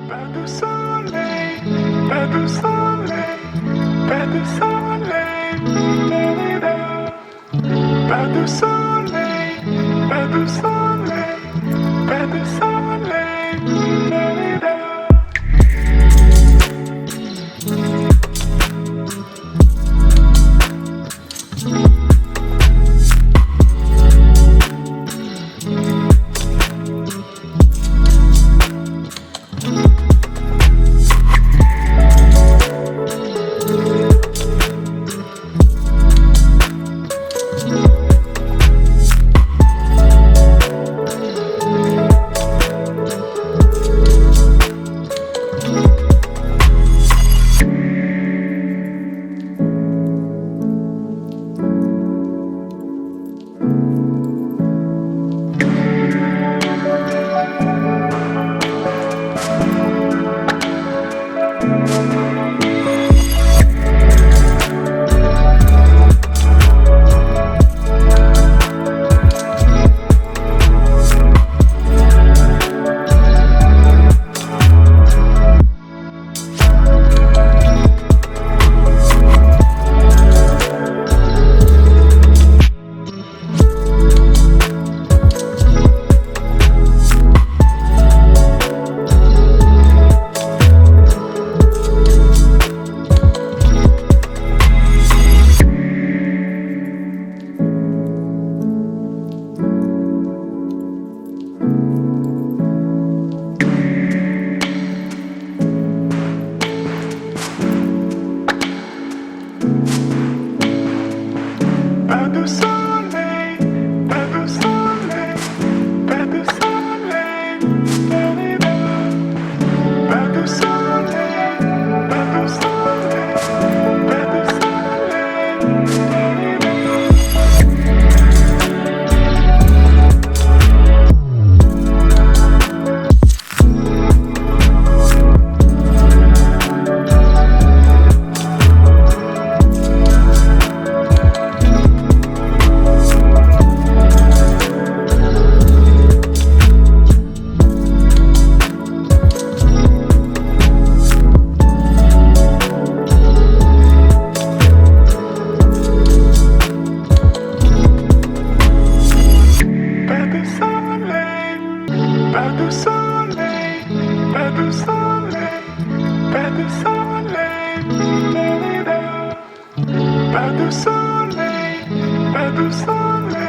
Pas de soleil, pas de soleil, pas de soleil, pas de soleil, pas de soleil, pas de soleil. Pas de soleil, pas de soleil, pas de soleil, pas de soleil, pas de soleil, pas de Pas de soleil, pas de soleil, pas de soleil, pas de soleil, pas de soleil.